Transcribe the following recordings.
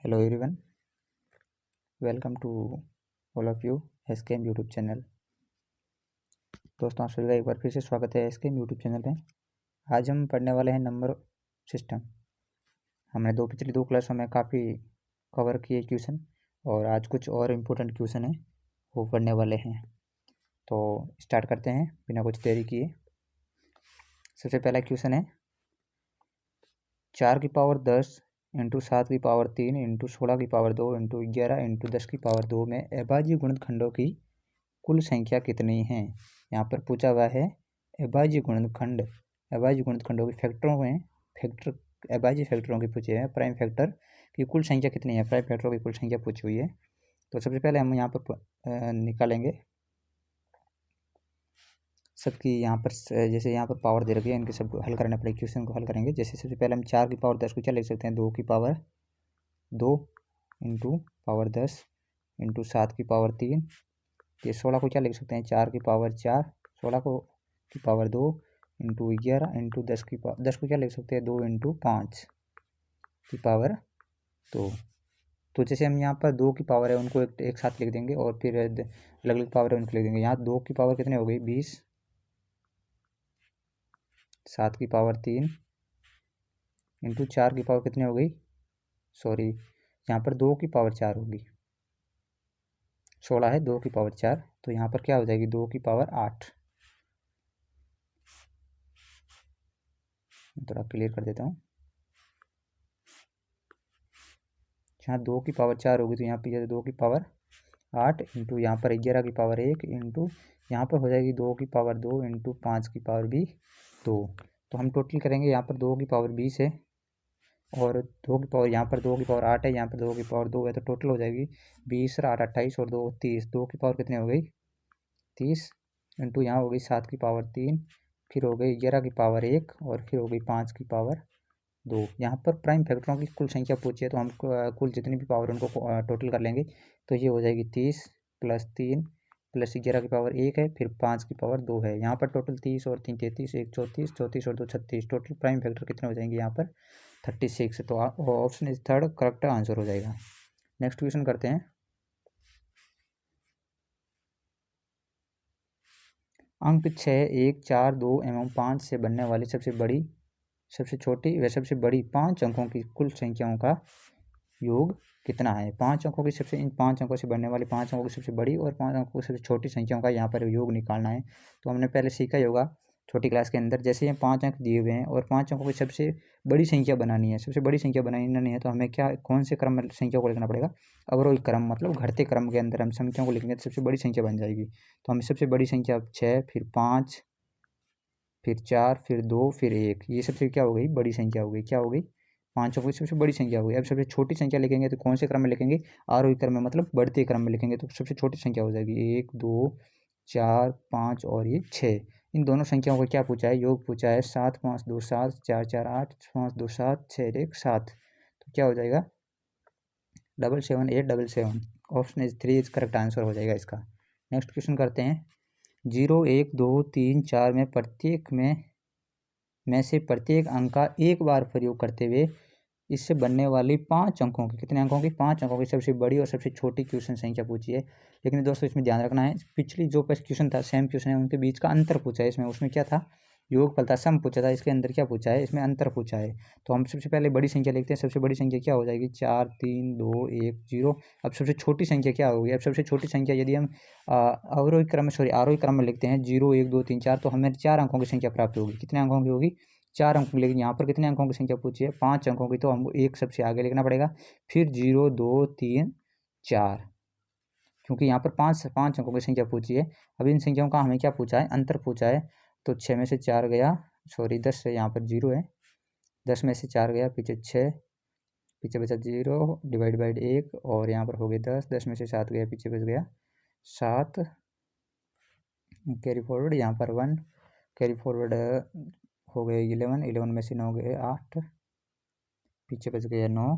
Hello everyone, welcome to all of you SKM YouTube channel. दोस्तों, आप सभी का एक बार फिर से स्वागत है एसकेएम यूट्यूब चैनल में। आज हम पढ़ने वाले हैं नंबर सिस्टम। हमने पिछली दो क्लासों में काफ़ी कवर किए क्वेश्चन, और आज कुछ और इम्पोर्टेंट क्वेश्चन हैं वो पढ़ने वाले हैं। तो स्टार्ट करते हैं बिना कुछ देरी किए। सबसे पहला क्वेश्चन है 4 की पावर 10 इंटू 7 की पावर 3 इंटू 16 की पावर 2 इंटू 11 इंटू 10 की पावर 2 में अभाज्य गुणनखंडों की कुल संख्या कितनी है। यहाँ पर पूछा हुआ है अभाज्य गुणनखंडों की फैक्टरों में अभाज्य फैक्टरों की पूछे हैं, प्राइम फैक्टर की कुल संख्या कितनी है, प्राइम फैक्टरों की कुल संख्या पूछी हुई है। तो सबसे पहले हम यहाँ पर निकालेंगे सबकी। यहाँ पर जैसे यहाँ पर पावर दे रखी है, इनके सबको हल करना पड़ेगा, क्वेश्चन को हल करेंगे। जैसे सबसे पहले हम 4 की पावर 10 को क्या लिख सकते हैं, 2 की पावर 2 इंटू पावर 10 इंटू 7 की पावर 3। ये 16 को क्या लिख सकते हैं, 4 की पावर 4, 16 को की पावर 2 इंटू 11 इंटू 10 की पावर 10 को क्या लिख सकते हैं, 2 इंटू 5 की पावर 2। तो जैसे हम यहाँ पर 2 की पावर है उनको एक साथ लिख देंगे, और फिर अलग अलग पावर है उनको लिख देंगे। यहाँ 2 की पावर कितने हो गई, 20, 7 की पावर 3 इंटू 4 की पावर कितने हो गई, सॉरी यहाँ पर 2 की पावर 4 होगी, 16 है 2 की पावर 4, तो यहाँ पर क्या हो जाएगी, 2 की पावर 8। थोड़ा क्लियर कर देता हूँ। यहाँ 2 की पावर 4 होगी, तो यहाँ पे 2 की पावर 8 इंटू यहाँ पर 11 की पावर 1 इंटू यहाँ पर हो जाएगी 2 की पावर 2 इंटू 5 की पावर भी 2। तो हम टोटल करेंगे, यहाँ पर 2 की पावर 20 है, और 2 की पावर यहाँ पर 2 की पावर 8 है, यहाँ पर 2 की पावर 2 है, तो टोटल हो जाएगी 20 और 8 28 और 2 30। 2 की पावर कितनी हो गई, 30 इंटू यहाँ हो गई 7 की पावर 3, फिर हो गई 11 की पावर 1, और फिर हो गई 5 की पावर 2। यहाँ पर प्राइम फैक्टरों की कुल संख्या पूछी है, तो हम कुल जितनी भी पावर उनको टोटल कर लेंगे। तो ये हो जाएगी 30 प्लस 3 प्लस 11 की पावर 1 है, फिर 5 की पावर 2 है। यहाँ पर टोटल 30 और 3 33, 1 34, 34 और 2 36, टोटल प्राइम फैक्टर कितने हो जाएंगे यहाँ पर 36। तो option is third correct answer हो जाएगा। नेक्स्ट क्वेश्चन करते हैं। अंक 6, 1, 4, 2 एवं 5 से बनने वाली सबसे छोटी व सबसे बड़ी 5 अंकों की कुल संख्याओं का योग कितना है। 5 अंकों की इन 5 अंकों से बनने वाली 5 अंकों की सबसे बड़ी और 5 अंकों की सबसे छोटी संख्याओं का यहाँ पर योग निकालना है। तो हमने पहले सीखा ही होगा छोटी क्लास के अंदर, जैसे ये 5 अंक दिए हुए हैं और 5 अंकों की सबसे बड़ी संख्या बनानी है, सबसे बड़ी संख्या बनानी है, तो हमें कौन से क्रम में संख्या को लिखना पड़ेगा, अवरोही क्रम, मतलब घटते क्रम के अंदर हम संख्याओं को लिखेंगे तो सबसे बड़ी संख्या बन जाएगी। तो हमें सबसे बड़ी संख्या 6, फिर 5, फिर 4, फिर 2, फिर 1, ये सबसे क्या हो गई, बड़ी संख्या हो गई। क्या हो गई, 5 अंकों की सबसे बड़ी संख्या हो गई। अब सबसे छोटी संख्या लिखेंगे तो कौन से क्रम में लिखेंगे, आरोही क्रम में, मतलब बढ़ते क्रम में लिखेंगे, तो सबसे छोटी संख्या हो जाएगी 1, 2, 4, 5 और ये 6। इन दोनों संख्याओं को क्या पूछा है, योग पूछा है। 7, 5, 2, 7, 4, 4, 8, 5, 2, 7, 6, 1, 7। तो क्या हो जाएगा 77877। Option is 3 is correct answer हो जाएगा इसका। नेक्स्ट क्वेश्चन करते हैं। 0, 1, 2, 3, 4 में से प्रत्येक अंक का एक बार प्रयोग करते हुए इससे बनने वाली 5 अंकों की, कितने अंकों की, 5 अंकों की सबसे बड़ी और सबसे छोटी क्वेश्चन संख्या पूछी है। लेकिन दोस्तों इसमें ध्यान रखना है, पिछली जो क्वेश्चन था सेम क्वेश्चन है, उनके बीच का अंतर पूछा है इसमें। उसमें क्या था, योगफल था, सम पूछा था, इसके अंदर क्या पूछा है, इसमें अंतर पूछा है। तो हम सबसे पहले बड़ी संख्या लिखते हैं। सबसे बड़ी संख्या क्या हो जाएगी, 4, 3, 2, 1, 0। अब सबसे छोटी संख्या क्या होगी, अब सबसे छोटी संख्या यदि हम आरोही क्रम में लिखते हैं 0, 1, 2, 3, 4, तो हमें 4 अंकों की संख्या प्राप्त होगी। कितने अंकों की होगी, 4 अंकों की। लेकिन यहाँ पर कितने अंकों की संख्या पूछी है, 5 अंकों की, तो हमको एक सबसे आगे लिखना पड़ेगा, फिर 0, 2, 3, 4, क्योंकि यहाँ पर पाँच अंकों की संख्या पूछी है। अब इन संख्याओं का हमें क्या पूछा है, अंतर पूछा है। तो 6 में से 4 गया, सॉरी 10 से यहाँ पर 0 है, 10 में से 4 गया, पीछे 6, पीछे बचा 0 डिवाइड बाई 1, और यहाँ पर हो गया 10, 10 में से 7 गया, पीछे बच गया 7, कैरी फॉरवर्ड यहाँ पर 1, कैरी फॉरवर्ड हो गए 11, 11 में से 9 गए 8, पीछे बच गया 9,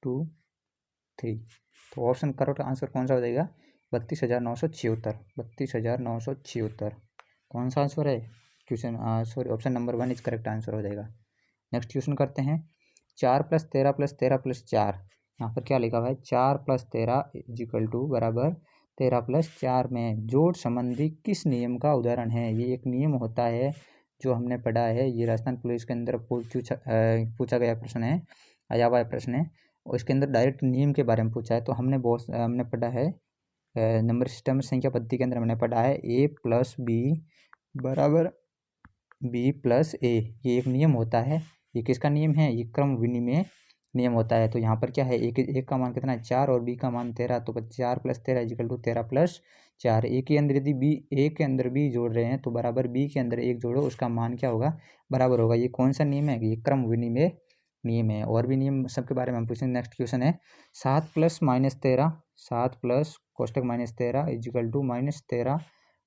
2, 3। तो ऑप्शन करेक्ट आंसर कौन सा हो जाएगा, 32,976, 32,976। कौन सा आंसर है, question sorry option number 1 is correct answer हो जाएगा। नेक्स्ट क्वेश्चन करते हैं। 4 + 13 + 13 + 4, यहाँ पर क्या लिखा हुआ है 4 + 13 = बराबर 13 + 4 में जोड़ संबंधी किस नियम का उदाहरण है। ये एक नियम होता है जो हमने पढ़ा है, ये राजस्थान पुलिस के अंदर पूछा गया प्रश्न है, आया हुआ प्रश्न है, और इसके अंदर डायरेक्ट नियम के बारे में पूछा है। तो हमने पढ़ा है नंबर सिस्टम संख्या पद्धति के अंदर हमने पढ़ा है a + b = b + a, ये एक नियम होता है। ये किसका नियम है, ये क्रम विनिमय नियम होता है। तो यहाँ पर क्या है, एक का मान कितना है 4 और b का मान 13, तो 4 + 13 = 13 + 4। ए के अंदर यदि a के अंदर b जोड़ रहे हैं तो बराबर b के अंदर 1 जोड़ो, उसका मान क्या होगा, बराबर होगा। ये कौन सा नियम है, ये क्रम विनिमय नियम है। और भी नियम सबके बारे में हम पूछेंगे। नेक्स्ट क्वेश्चन है 7 + -13 7 + कोष्टक -13 = -13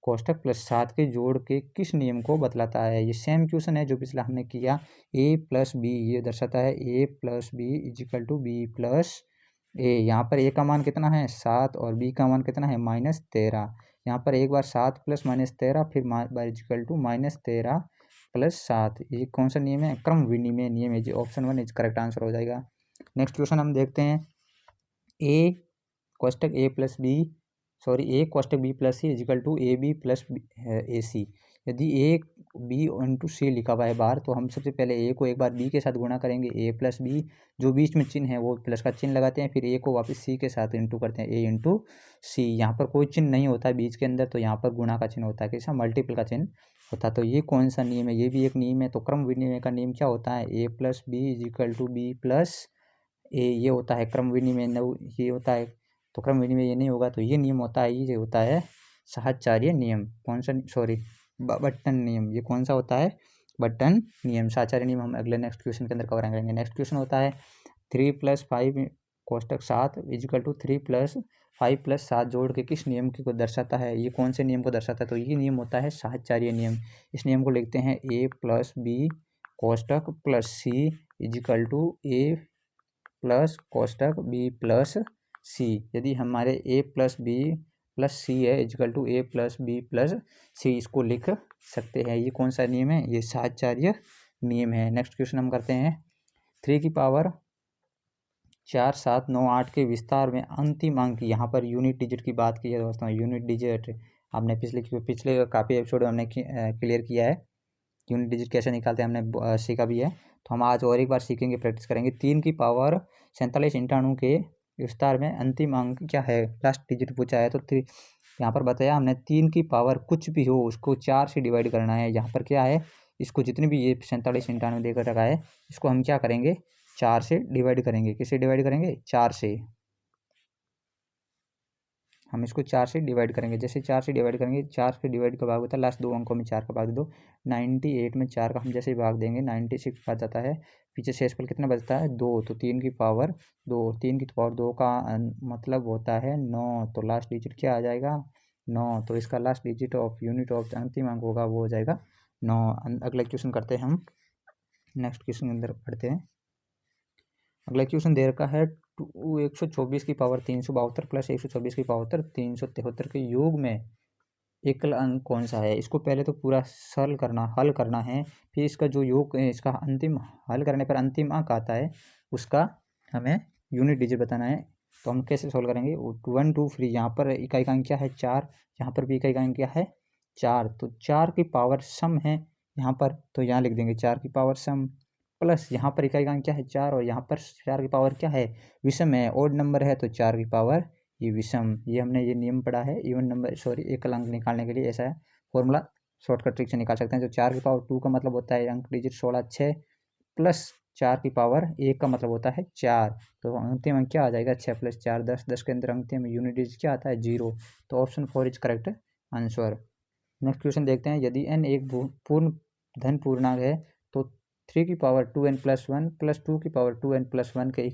कोष्टक + 7 के जोड़ के किस नियम को बतलाता है। ये सेम क्वेश्चन है जो पिछला हमने किया। a + b ये दर्शाता है a + b = b + a। यहाँ पर a का मान कितना है 7 और b का मान कितना है -13। यहाँ पर एक बार 7 + -13 फिर -13 + 7, ये कौन सा नियम है, क्रम विनिमय नियम है। जी ऑप्शन 1 इज करेक्ट आंसर हो जाएगा। नेक्स्ट क्वेश्चन हम देखते हैं। a कोष्टक a + b a कोष्टक b + c = ab + ac। यदि a b × c लिखा हुआ है बाहर, तो हम सबसे पहले a को एक बार b के साथ गुणा करेंगे, a + b, जो बीच में चिन्ह है वो प्लस का चिन्ह लगाते हैं, फिर a को वापस c के साथ इंटू करते हैं, a × c। यहाँ पर कोई चिन्ह नहीं होता है बीच के अंदर, तो यहाँ पर गुणा का चिन्ह होता है, कैसा, मल्टीपल का चिन्ह होता है। तो ये कौन सा नियम है, ये भी एक नियम है। तो क्रम विनिमय का नियम क्या होता है, a + b = b + a, ये होता है क्रम विनिमय, ये होता है। तो क्रम विनिमय ये नहीं होगा, तो ये नियम होता है, ये होता है साहचर्य नियम। कौन सा, सॉरी बंटन नियम, ये कौन सा होता है, बंटन नियम। साहचर्य नियम हम अगले नेक्स्ट क्वेश्चन के अंदर कवर करेंगे। नेक्स्ट क्वेश्चन होता है 3 + 5 कोष्टक 7 = 3 + 5 + 7 जोड़ के किस नियम को दर्शाता है। ये कौन से नियम को दर्शाता है, तो ये नियम होता है साहचर्य नियम। इस नियम को लिखते हैं a + b कोष्टक + c = a + कोष्टक b + c। यदि हमारे a + b + c है = a + b + c, इसको लिख सकते हैं। ये कौन सा नियम है, ये साहचर्य नियम है। नेक्स्ट क्वेश्चन हम करते हैं। 3 की पावर 4 7 9 8 के विस्तार में अंतिम अंक, यहाँ पर यूनिट डिजिट की बात की है दोस्तों। यूनिट डिजिट आपने पिछले काफ़ी एपिसोड में हमने क्लियर किया है, यूनिट डिजिट कैसे निकालते हैं हमने सीखा भी है। तो हम आज और एक बार सीखेंगे, प्रैक्टिस करेंगे। 3 की पावर 47 98 के विस्तार में अंतिम अंक क्या है, लास्ट डिजिट पूछा है। तो यहाँ पर बताया हमने 3 की पावर कुछ भी हो उसको 4 से डिवाइड करना है। यहाँ पर क्या है, इसको जितने भी ये 47 98 देकर रखा है, इसको हम क्या करेंगे, 4 से डिवाइड करेंगे। किससे डिवाइड करेंगे, 4 से। हम इसको 4 से डिवाइड करेंगे। जैसे 4 से डिवाइड करेंगे, 4 से डिवाइड का भाग होता है लास्ट 2 अंकों में 4 का भाग दो। 98 में 4 का हम जैसे भाग देंगे 96 बच जाता है। पीछे शेषफल कितना बचता है, 2। तो 3 की पावर 2, 3 की पावर 2 का मतलब होता है 9। तो लास्ट डिजिट क्या आ जाएगा, 9। तो इसका last digit of unit of अंतिम अंक होगा, वो हो जाएगा 9। अगला क्वेश्चन करते हैं हम। नेक्स्ट क्वेश्चन के अंदर पढ़ते हैं। अगला क्वेश्चन दे रखा है 124 की पावर 372 + 124 की पावर 373 के योग में एकल अंक कौन सा है। इसको पहले तो पूरा हल करना है, फिर इसका जो योग है, इसका अंतिम हल करने पर अंतिम अंक आता है, उसका हमें यूनिट डिजिट बताना है। तो हम कैसे सोल्व करेंगे, 1 2 3, यहाँ पर इकाई का अंक क्या है 4, यहाँ पर भी इकाई का अंक क्या है 4। तो 4 की पावर सम है यहाँ पर, तो यहाँ लिख देंगे 4 की पावर सम, प्लस यहाँ पर इकाई का अंक क्या है 4, और यहाँ पर 4 की पावर क्या है, विषम है, ओड नंबर है, तो 4 की पावर ये विषम। ये हमने ये नियम पढ़ा है इवन नंबर एकल अंक निकालने के लिए। ऐसा है फॉर्मूला, शॉर्टकट ट्रिक से निकाल सकते हैं। तो 4 की पावर 2 का मतलब होता है अंक डिजिट 16 6, प्लस 4 की पावर 1 का मतलब होता है 4। तो अंतिम अंक क्या आ जाएगा, 6 + 4 10, 10 के अंदर अंतिम यूनिट डिजिट क्या आता है 0। तो option 4 is correct answer. Next question देखते हैं। यदि n एक पूर्ण धन पूर्णांक है तो 3 की पावर 2n + 1 + 2 की पावर 2n + 1 के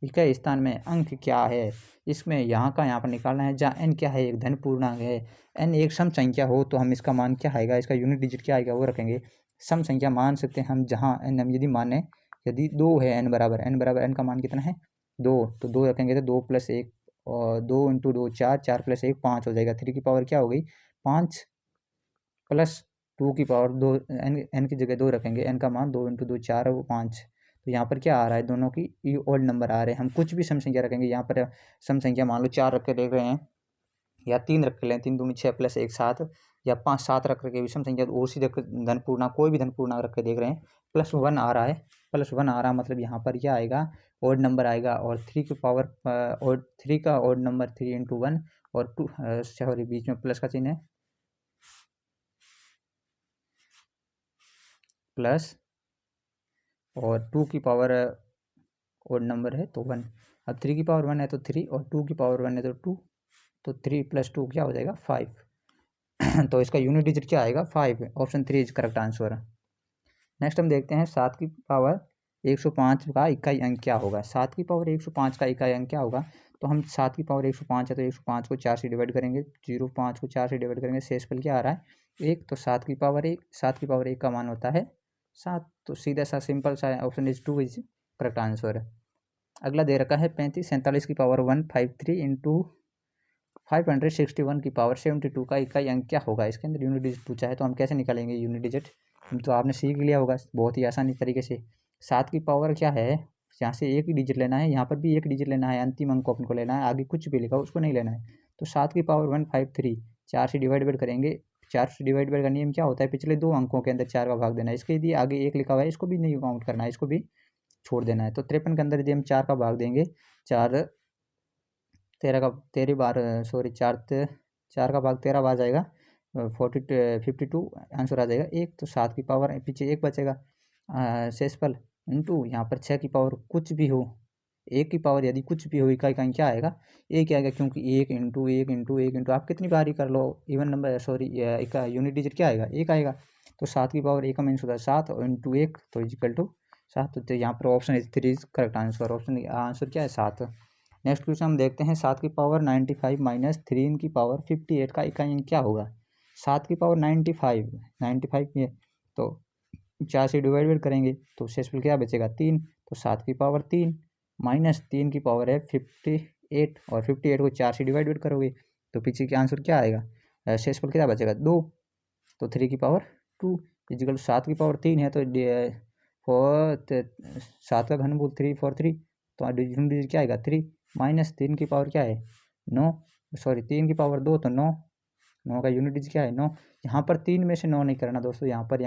इकाई स्थान में अंक क्या है। इसमें यहाँ पर निकालना है, जहाँ n क्या है, एक धन पूर्णांक है। n एक सम संख्या हो तो हम इसका मान क्या आएगा, इसका यूनिट डिजिट क्या आएगा, वो रखेंगे। सम संख्या मान सकते हैं हम, जहाँ n हम यदि माने, यदि 2 है, n बराबर n का मान कितना है 2, तो 2 रखेंगे, तो 2 + 1 और 2 × 2 4, 4 + 1 5 हो जाएगा। 3 की पावर क्या हो गई 5 + 2 की पावर 2 n की जगह 2 रखेंगे, n का मान 2 × 2 4 और 5। तो यहाँ पर क्या आ रहा है, दोनों की ये ओड नंबर आ रहे हैं। हम कुछ भी सम संख्या रखेंगे, यहाँ पर सम संख्या मान लो 4 रख के देख रहे हैं, या 3 रख के लें, 3 दूनी 6 प्लस 1 7, या 5 7 रख के विषम संख्या उसी धन पूर्णांक कोई भी धन पूर्णांक रख के देख रहे हैं, +1 आ रहा है, +1 आ रहा है, मतलब यहाँ पर क्या आएगा, ओड नंबर आएगा। और 3 की पावर ओड 3 का ओड नंबर 3 × 1 और 2 सॉरी बीच में प्लस का चिन्ह है, प्लस और 2 की पावर ओड नंबर है तो 1। अब 3 की पावर 1 है तो 3 और 2 की पावर 1 है तो 2, तो 3 + 2 क्या हो जाएगा 5। तो इसका यूनिट डिजिट क्या आएगा 5, option 3 is correct answer. Next हम देखते हैं 7 की पावर 105 का इकाई अंक क्या होगा। 7 की पावर 105 का इकाई अंक क्या होगा, तो हम 7 की पावर 105 है तो 105 को 4 से डिवाइड करेंगे, 05 को 4 से डिवाइड करेंगे, शेषफल क्या आ रहा है 1, तो 7 की पावर 1, 7 की पावर 1 का मान होता है 7, तो सीधा सा सिंपल सा option is 2 is correct answer. अगला दे रखा है 35 47 की पावर 153 × 561 की पावर 72 का इकाई अंक क्या होगा। इसके अंदर यूनिट डिजिट पूछा है, तो हम कैसे निकालेंगे यूनिट डिजिट, तो आपने सीख लिया होगा बहुत ही आसानी तरीके से। 7 की पावर क्या है, यहाँ से एक ही डिजिट लेना है, यहाँ पर भी एक डिजिट लेना है, अंतिम अंक को अपन को लेना है, आगे कुछ भी लिखा उसको नहीं लेना है। तो 7 की पावर 153 4 से डिवाइड करेंगे, 4 से डिवाइड का नियम क्या होता है, पिछले 2 अंकों के अंदर 4 का भाग देना है। इसके यदि आगे 1 लिखा हुआ है इसको भी नहीं काउंट करना है, इसको भी छोड़ देना है। तो 53 के अंदर यदि हम 4 का भाग देंगे, 4 13 का 13 बार सॉरी 4 का भाग 13 बार जाएगा, 52 आंसर आ जाएगा 1। तो 7 की पावर पीछे 1 बचेगा, शेषफल इंटू यहाँ पर 6 की पावर कुछ भी हो, 1 की पावर यदि कुछ भी हो इकाई का क्या आएगा 1 आएगा, क्योंकि 1 × 1 × 1 × आप कितनी बार ही कर लो, इवन नंबर सॉरी इका यूनिट डिजिट क्या आएगा 1 आएगा। तो 7 की पावर 1 का मीन्स होता है 7 और × 1 तो इजिकल टू 7। तो यहाँ पर option 3 is correct answer, option answer क्या है 7। नेक्स्ट क्वेश्चन हम देखते हैं 7 की पावर 95 - 3 की पावर 58 का इकाई अंक क्या होगा। 7 की पावर 95 ये, तो 4 से डिवाइड करेंगे तो शेषफल क्या बचेगा 3, तो 7 की पावर 3 - 3 की पावर है 58, और 58 को 4 से डिवाइड करोगे तो पीछे का आंसर क्या आएगा, शेषफल क्या बचेगा 2, तो 3 की पावर 2 इजिकल 7 की पावर 3 है तो 7 का घनमूल 3 4 3, तो डिजिट क्या आएगा 3 - 3 की पावर क्या है 9, सॉरी 3 की पावर 2 तो 9, 9 का यूनिट डिजिट क्या है 9। यहाँ पर 3 में से 9 नहीं करना दोस्तों, यहाँ पर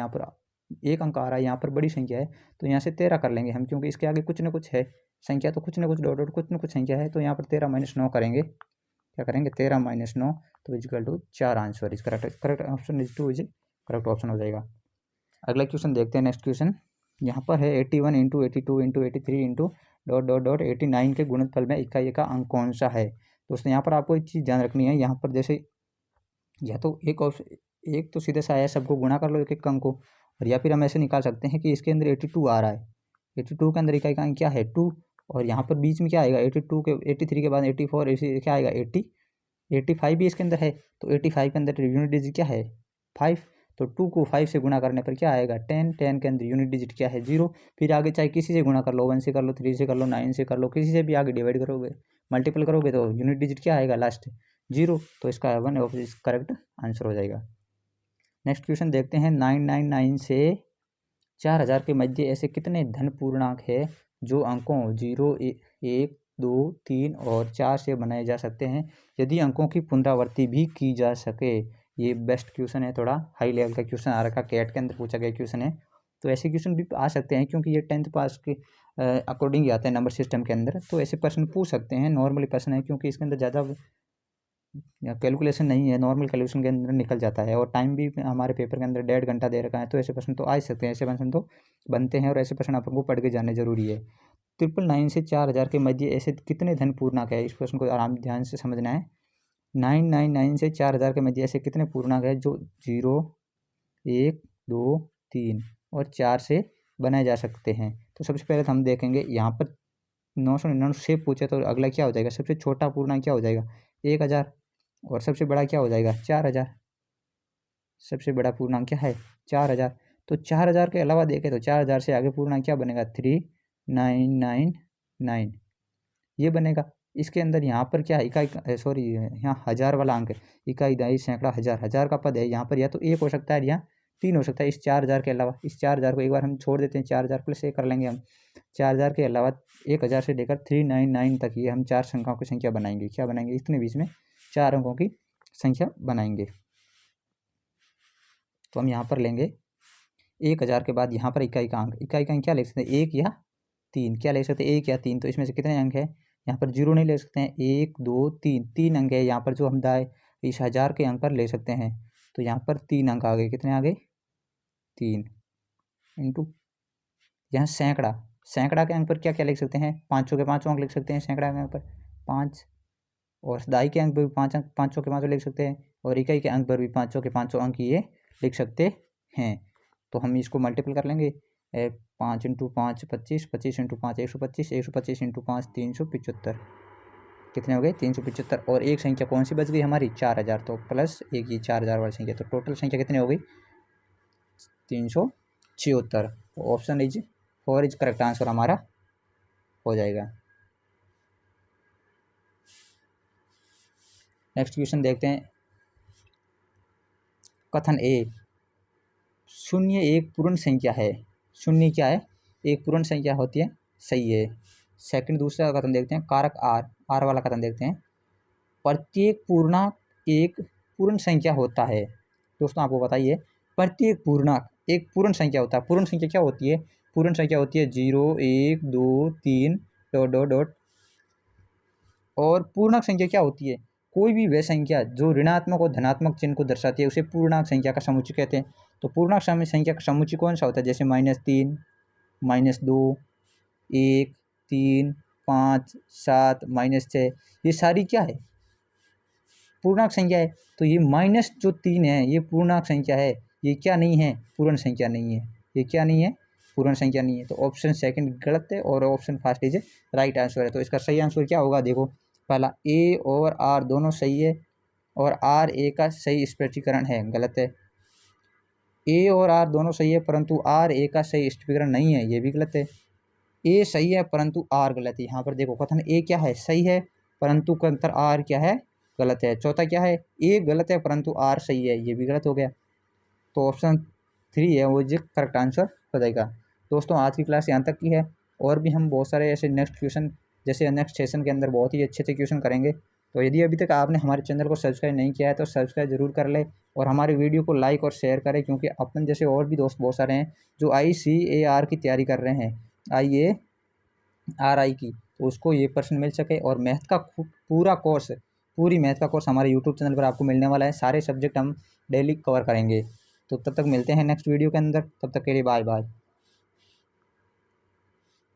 एक अंक आ रहा है, यहाँ पर बड़ी संख्या है तो यहाँ से 13 कर लेंगे हम, क्योंकि इसके आगे कुछ ना कुछ है संख्या, तो कुछ ना कुछ डॉट डॉट कुछ ना कुछ संख्या है, तो यहाँ पर 13 - 9 करेंगे, क्या करेंगे 13 - 9, तो is equal to 4 answer is correct, correct option is 2 is correct option हो जाएगा। अगला क्वेश्चन देखते हैं, नेक्स्ट क्वेश्चन यहाँ पर है 81 × 82 × 83 × डॉट डॉट डॉट 89 के गुणनफल में इकाई का अंक कौन सा है। दोस्तों यहाँ पर आपको एक चीज़ ध्यान रखनी है, यहाँ पर जैसे या तो एक तो सीधे सा आया सबको गुणा कर लो एक एक अंक को, और या फिर हम ऐसे निकाल सकते हैं कि इसके अंदर 82 आ रहा है, 82 के अंदर इकाई का अंक क्या है 2, और यहाँ पर बीच में क्या आएगा 82 के 83 के बाद 84, इसी क्या आएगा 80, 85 भी इसके अंदर है, तो 85 के अंदर यूनिट डिजिट क्या है 5, तो 2 को 5 से गुणा करने पर क्या आएगा 10, 10 के अंदर यूनिट डिजिट क्या है 0। फिर आगे चाहे किसी से गुणा कर लो, 1 से कर लो, 3 से कर लो, 9 से कर लो, किसी से भी आगे डिवाइड करोगे मल्टीपल करोगे तो यूनिट डिजिट क्या आएगा लास्ट 0, तो इसका 1 ऑफ इज करेक्ट आंसर हो जाएगा। नेक्स्ट क्वेश्चन देखते हैं 999 से 4000 के मध्य ऐसे कितने धन पूर्णांक है जो अंकों 0 1 2 3 और 4 से बनाए जा सकते हैं यदि अंकों की पुनरावृत्ति भी की जा सके। ये बेस्ट क्वेश्चन है, थोड़ा हाई लेवल का क्वेश्चन आ रखा, कैट के अंदर पूछा गया क्वेश्चन है, तो ऐसे क्वेश्चन भी आ सकते हैं क्योंकि ये 10th पास के अकॉर्डिंग ही आता है नंबर सिस्टम के अंदर, तो ऐसे प्रश्न पूछ सकते हैं, नॉर्मली प्रश्न है क्योंकि इसके अंदर ज़्यादा कैलकुलेशन नहीं है, नॉर्मल कैलकुलेशन के अंदर निकल जाता है, और टाइम भी हमारे पेपर के अंदर 1.5 घंटा दे रखा है, तो ऐसे प्रश्न तो आ ही सकते हैं, ऐसे प्रश्न तो बनते हैं, और ऐसे प्रश्न अपन को पढ़ के जाने जरूरी है। 999 से 4000 के मध्य ऐसे कितने धन पूर्णांक है, इस प्रश्न को आराम ध्यान से समझना है। 999 से 4000 के मध्य ऐसे कितने पूर्णांक है जो 0 1 2 3 और 4 से बनाए जा सकते हैं। तो सबसे पहले तो हम देखेंगे यहाँ पर 999 से पूछे तो अगला क्या हो जाएगा, सबसे छोटा पूर्णांक क्या हो जाएगा 1000, और सबसे बड़ा क्या हो जाएगा 4000, सबसे बड़ा पूर्णांक क्या है 4000। तो 4000 के अलावा देखें तो 4000 से आगे पूर्णांक क्या बनेगा 3999 ये बनेगा। इसके अंदर यहाँ पर क्या है इकाई सॉरी यहाँ 1000 वाला अंक है, इकाई दहाई सैकड़ा हज़ार, हज़ार का पद है, यहाँ पर या तो 1 हो सकता है या 3 हो सकता है इस 4000 के अलावा। इस 4000 को एक बार हम छोड़ देते हैं, 4000 प्लस 1 कर लेंगे हम। 4000 के अलावा 1000 से लेकर 399 तक ये हम 4 संख्याओं की संख्या बनाएंगे। क्या बनाएंगे? इतने बीच में 4 अंकों की संख्या बनाएंगे। तो हम यहाँ पर लेंगे 1000 के बाद यहाँ पर इकाई का अंक। इकाई का अंक क्या ले सकते हैं? 1 या 3। क्या ले सकते हैं? 1 या 3। तो इसमें से कितने अंक है? यहाँ पर 0 नहीं ले सकते हैं। 1 2 3 3 अंक है यहाँ पर, जो हम दाएँ इस 1000 के अंक पर ले सकते हैं। तो यहाँ पर 3 अंक आ गए। कितने आ गए? 3 इंटू यहाँ सैकड़ा। सैकड़ा के अंक पर क्या क्या लिख सकते हैं? पाँचों के पाँचों अंक लिख सकते हैं सैकड़ा के अंक पर 5। और दाई के अंक पर भी 5 अंक, पाँचों के पाँचों लिख सकते हैं। और इकाई के अंक पर भी पाँचों के पाँचों अंक ये लिख सकते हैं। तो हम इसको मल्टीपल कर लेंगे। 5 इंटू 5 25, 25 इंटू 5 125, 125 इंटू 5 375। कितने हो गए? 375। और एक संख्या कौन सी बच गई हमारी? 4000। तो प्लस एक ये 4000 वाली संख्या। तो टोटल संख्या कितनी हो गई? 376। Option is 4 is correct answer हमारा हो जाएगा। नेक्स्ट क्वेश्चन देखते हैं। कथन ए, शून्य एक पूर्ण संख्या है। शून्य क्या है? एक पूर्ण संख्या होती है। सही है। सेकंड दूसरा कथन देखते हैं। कारक आर वाला कथन देखते हैं। प्रत्येक पूर्णांक एक पूर्ण संख्या होता है। दोस्तों आपको बताइए, प्रत्येक पूर्णांक एक पूर्ण संख्या होता है। पूर्ण संख्या क्या होती है? पूर्ण संख्या होती है 0 1 2 3 ... और पूर्णांक संख्या क्या होती है? कोई भी वह संख्या जो ऋणात्मक और धनात्मक चिन्ह को दर्शाती है उसे पूर्णांक संख्या का समुच्चय कहते हैं। तो पूर्णांक संख्या का समुच्चय कौन सा होता है? जैसे -3 -2 1 3 5 7 -6, ये सारी क्या है? पूर्णांक संख्या है। तो ये -3 है ये पूर्णांक संख्या है। ये क्या नहीं है? पूर्ण संख्या नहीं है। ये क्या नहीं है? पूर्ण संख्या नहीं है। तो ऑप्शन सेकंड गलत है और option first is right answer है। तो इसका सही आंसर क्या होगा? देखो, पहला ए और आर दोनों सही है और आर ए का सही स्पष्टीकरण है। गलत है। ए और आर दोनों सही है परंतु आर ए का सही स्पष्टीकरण नहीं है, ये भी गलत है। ए सही है परंतु आर गलत है। यहाँ पर देखो, कथन ए क्या है? सही है परंतु कथन आर क्या है? गलत है। चौथा क्या है? ए गलत है परंतु आर सही है, ये भी गलत हो गया। तो ऑप्शन 3 है वो जो करेक्ट आंसर हो जाएगा। दोस्तों आज की क्लास यहाँ तक की है। और भी हम बहुत सारे ऐसे नेक्स्ट क्वेश्चन, जैसे नेक्स्ट सेशन के अंदर बहुत ही अच्छे अच्छे क्वेश्चन करेंगे। तो यदि अभी तक आपने हमारे चैनल को सब्सक्राइब नहीं किया है तो सब्सक्राइब जरूर कर ले और हमारे वीडियो को लाइक और शेयर करें, क्योंकि अपन जैसे और भी दोस्त बहुत सारे हैं जो ICAR की तैयारी कर रहे हैं, IARI की, तो उसको ये पर्सन मिल सके। और मैथ का पूरा कोर्स, पूरी मैथ का कोर्स हमारे यूट्यूब चैनल पर आपको मिलने वाला है। सारे सब्जेक्ट हम डेली कवर करेंगे। तो तब तक मिलते हैं नेक्स्ट वीडियो के अंदर। तब तक के लिए बाय बाय।